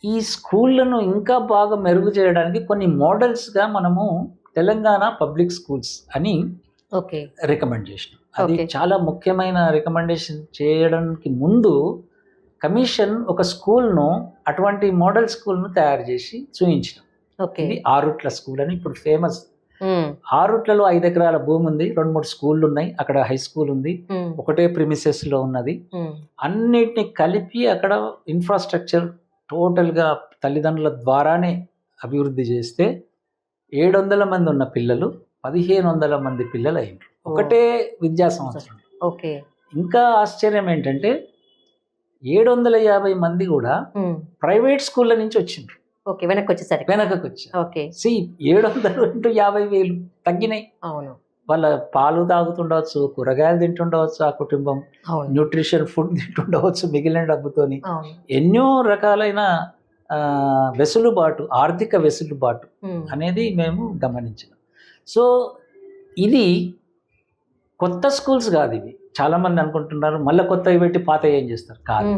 ఈ స్కూళ్ళను ఇంకా బాగా మెరుగు చేయడానికి కొన్ని మోడల్స్గా మనము తెలంగాణ పబ్లిక్ స్కూల్స్ అని ఓకే. రికమెండ్ చేసినాం. అది ఓకే. చాలా ముఖ్యమైన రికమెండేషన్ చేయడానికి ముందు కమిషన్ ఒక స్కూల్ను అటువంటి మోడల్ స్కూల్ను తయారు చేసి చూపించినాం. ఓకే. ఇది ఆరుట్ల స్కూల్ అని ఇప్పుడు ఫేమస్. ఆరుట్లలో 5 ఎకరాల భూమి ఉంది, 2-3 స్కూళ్ళు ఉన్నాయి, అక్కడ హై స్కూల్ ఉంది, ఒకటే ప్రిమిసెస్లో ఉన్నది. అన్నిటిని కలిపి అక్కడ ఇన్ఫ్రాస్ట్రక్చర్ టోటల్గా తల్లిదండ్రుల ద్వారానే అభివృద్ధి చేస్తే 700 మంది ఉన్న పిల్లలు 1500 మంది పిల్లలు అయ్యారు ఒకటే విద్యా సంవత్సరం. ఓకే. ఇంకా ఆశ్చర్యం ఏంటంటే 750 మంది కూడా ప్రైవేట్ స్కూళ్ళ నుంచి వచ్చిండ్రు. ఓకే. వెనక్కి వచ్చారు. ఓకే. 700 ఇంటూ 50,000 తగ్గినాయి. అవును. వాళ్ళ పాలు తాగుతుండవచ్చు, కూరగాయలు తింటుండవచ్చు, ఆ కుటుంబం న్యూట్రిషన్ ఫుడ్ తింటుండవచ్చు మిగిలిన డబ్బుతోని. ఎన్నో రకాలైన వెసులుబాటు, ఆర్థిక వెసులుబాటు అనేది మేము గమనించినాం. సో ఇది కొత్త స్కూల్స్ కాదు ఇవి. చాలామంది అనుకుంటున్నారు మళ్ళీ కొత్తవి పెట్టి పాత ఏం చేస్తారు, కాదు.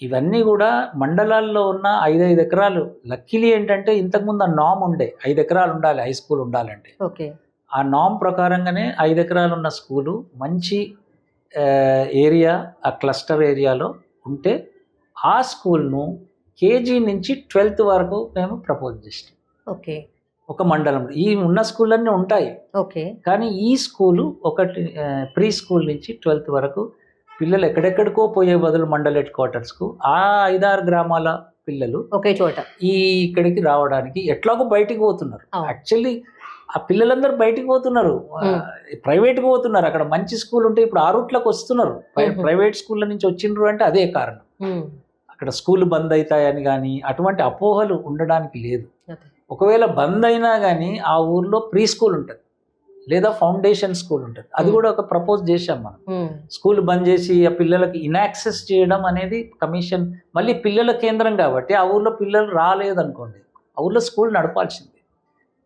ఇవన్నీ కూడా మండలాల్లో ఉన్న 5 ఎకరాలు. లక్కీలీ ఏంటంటే ఇంతకుముందు ఆ నామ్ ఉండే 5 ఎకరాలు ఉండాలి హై స్కూల్ ఉండాలంటే. ఓకే. ఆ నామ్ ప్రకారంగానే 5 ఎకరాలు ఉన్న స్కూలు మంచి ఏరియా, ఆ క్లస్టర్ ఏరియాలో ఉంటే ఆ స్కూల్ను కేజీ నుంచి 12th వరకు మేము ప్రపోజ్ చేసినాం. ఓకే. ఒక మండలంలో ఈ ఉన్న స్కూళ్ళన్నీ ఉంటాయి. ఓకే. కానీ ఈ స్కూలు ఒకటి ప్రీ స్కూల్ నుంచి 12th వరకు పిల్లలు ఎక్కడెక్కడికో పోయే బదులు మండల్ హెడ్ క్వార్టర్స్కు ఆ 5-6 గ్రామాల పిల్లలు ఒకే చోట ఇక్కడికి రావడానికి ఎట్లాగో బయటికి పోతున్నారు. యాక్చువల్లీ ఆ పిల్లలందరూ బయటికి పోతున్నారు, ప్రైవేట్కి పోతున్నారు. అక్కడ మంచి స్కూల్ ఉంటే ఇప్పుడు ఆరుట్లకు వస్తున్నారు. ప్రైవేట్ స్కూళ్ళ నుంచి వచ్చిండ్రు అంటే అదే కారణం. అక్కడ స్కూల్ బంద్ అవుతాయని కానీ అటువంటి అపోహలు ఉండడానికి లేదు. ఒకవేళ బంద్ అయినా కానీ ఆ ఊర్లో ప్రీ స్కూల్ ఉంటుంది లేదా ఫౌండేషన్ స్కూల్ ఉంటుంది. అది కూడా ఒక ప్రపోజ్ చేశాం మనం. స్కూల్ బంద్ చేసి ఆ పిల్లలకి ఇన్యాక్సెస్ చేయడం అనేది కమిషన్ మళ్ళీ పిల్లల కేంద్రం కాబట్టి ఆ ఊర్లో పిల్లలు రాలేదనుకోండి, ఆ ఊర్లో స్కూల్ నడపాల్సింది.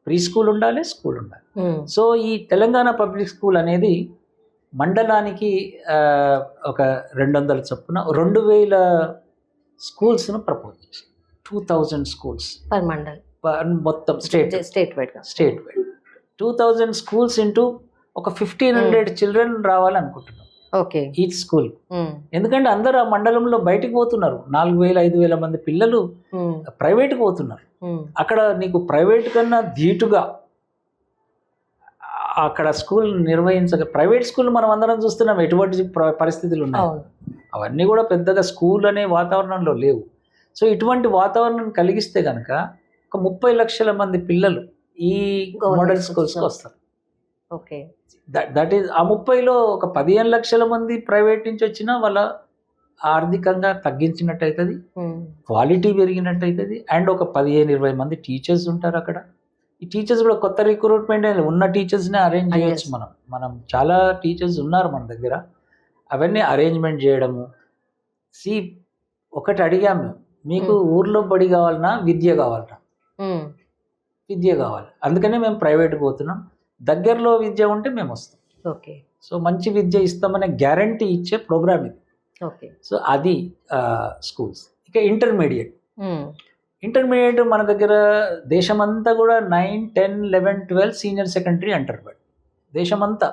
ప్రీ స్కూల్ ఉండాలి, స్కూల్ ఉండాలి. సో ఈ తెలంగాణ పబ్లిక్ స్కూల్ అనేది మండలానికి ఒక 200 చొప్పున 2000 స్కూల్స్ను ప్రపోజ్ చేసి 2000 స్కూల్స్ పర్ మండల్ మొత్తం స్టేట్ వైడ్ 2000 స్కూల్స్ ఇంటూ ఒక 1500 చిల్డ్రన్ రావాలనుకుంటున్నాం. ఓకే. Each school. ఎందుకంటే అందరూ ఆ మండలంలో బయటికి పోతున్నారు. 4000-5000 మంది పిల్లలు ప్రైవేట్కి పోతున్నారు. అక్కడ నీకు ప్రైవేట్ కన్నా ధీటుగా అక్కడ స్కూల్ ప్రైవేట్ స్కూల్ మనం అందరం చూస్తున్నాం ఎటువంటి పరిస్థితులు ఉన్నాయి. అవన్నీ కూడా పెద్దగా స్కూల్ అనే వాతావరణంలో లేవు. సో ఇటువంటి వాతావరణం కలిగిస్తే కనుక ఒక 30 లక్షల మంది పిల్లలు ఈ మోడల్ స్కూల్స్కి వస్తారు. ఓకే. దట్ ఈస్ ఆ 30లో ఒక 15 లక్షల మంది ప్రైవేట్ నుంచి వచ్చినా వాళ్ళ ఆర్థికంగా తగ్గించినట్టు అవుతుంది, క్వాలిటీ పెరిగినట్టు అవుతుంది. అండ్ ఒక 15-20 మంది టీచర్స్ ఉంటారు అక్కడ. ఈ టీచర్స్ కూడా కొత్త రిక్రూట్మెంట్ ఉన్న టీచర్స్నే అరేంజ్ చేయొచ్చు. మనం చాలా టీచర్స్ ఉన్నారు మన దగ్గర. అవన్నీ అరేంజ్మెంట్ చేయడము. ఒకటి అడిగాము, మీకు ఊర్లో బడి కావాలన్నా విద్య కావాలన్నా? విద్య కావాలి, అందుకనే మేము ప్రైవేట్కి పోతున్నాం. దగ్గరలో విద్య ఉంటే మేము వస్తాం. ఓకే. సో మంచి విద్య ఇస్తామనే గ్యారంటీ ఇచ్చే ప్రోగ్రామ్ ఇది. ఓకే. సో అది స్కూల్స్. ఇక ఇంటర్మీడియట్ మన దగ్గర దేశమంతా కూడా 9, 10, 11, 12 సీనియర్ సెకండరీ అంటారు. బట్ దేశమంతా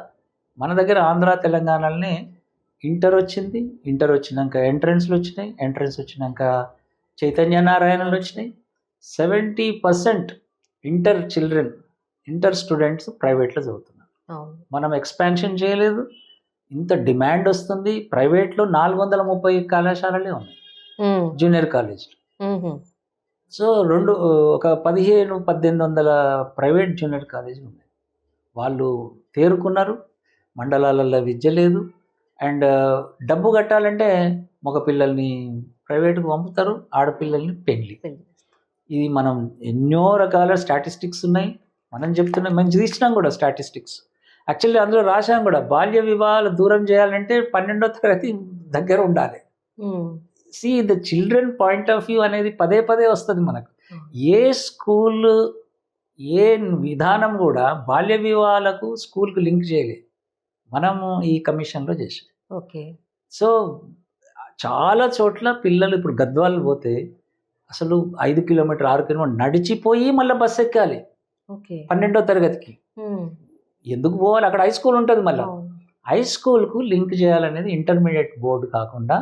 మన దగ్గర ఆంధ్ర తెలంగాణలోనే ఇంటర్ వచ్చింది. ఇంటర్ వచ్చినాక ఎంట్రన్స్లు వచ్చినాయి. ఎంట్రన్స్ వచ్చినాక చైతన్య నారాయణలు వచ్చినాయి. 70% ఇంటర్ స్టూడెంట్స్ ప్రైవేట్లో చదువుతున్నారు. మనం ఎక్స్పాన్షన్ చేయలేదు. ఇంత డిమాండ్ వస్తుంది. ప్రైవేట్లో 430 కళాశాలలే ఉన్నాయి, జూనియర్ కాలేజీలు. సో ఒక 1500-1800 ప్రైవేట్ జూనియర్ కాలేజీలు ఉన్నాయి. వాళ్ళు తేరుకున్నారు. మండలాలలో విద్య లేదు. అండ్ డబ్బు కట్టాలంటే మగ పిల్లల్ని ప్రైవేట్కి పంపుతారు, ఆడపిల్లల్ని పెళ్లి. ఇది మనం ఎన్నో రకాల స్టాటిస్టిక్స్ ఉన్నాయి. మనం చెప్తున్నాం, మేము తీసినాం కూడా స్టాటిస్టిక్స్. యాక్చువల్లీ అందులో రాశాం కూడా, బాల్య వివాహాలు దూరం చేయాలంటే 12వ తరగతి దగ్గర ఉండాలి. The children point of view అనేది పదే వస్తుంది మనకు. ఏ స్కూల్ ఏ విధానం కూడా బాల్య వివాహాలకు స్కూల్కి లింక్ చేయలేదు. మనము ఈ కమిషన్లో చేసాం. ఓకే. సో చాలా చోట్ల పిల్లలు ఇప్పుడు గద్వాలు పోతే అసలు 5 కిలోమీటర్ 6 కిలోమీటర్ నడిచిపోయి మళ్ళీ బస్సు ఎక్కాలి ఓకే 12వ తరగతికి. ఎందుకు పోవాలి, అక్కడ హై స్కూల్ ఉంటుంది. మళ్ళీ హై స్కూల్కు లింక్ చేయాలనేది ఇంటర్మీడియట్ బోర్డు కాకుండా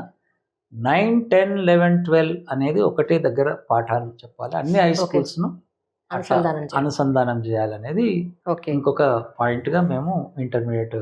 9, 10, 11, 12 అనేది ఒకటే దగ్గర పాఠాలు చెప్పాలి. అన్ని హై స్కూల్స్ను అనుసంధానం చేయాలనేది ఇంకొక పాయింట్గా మేము ఇంటర్మీడియట్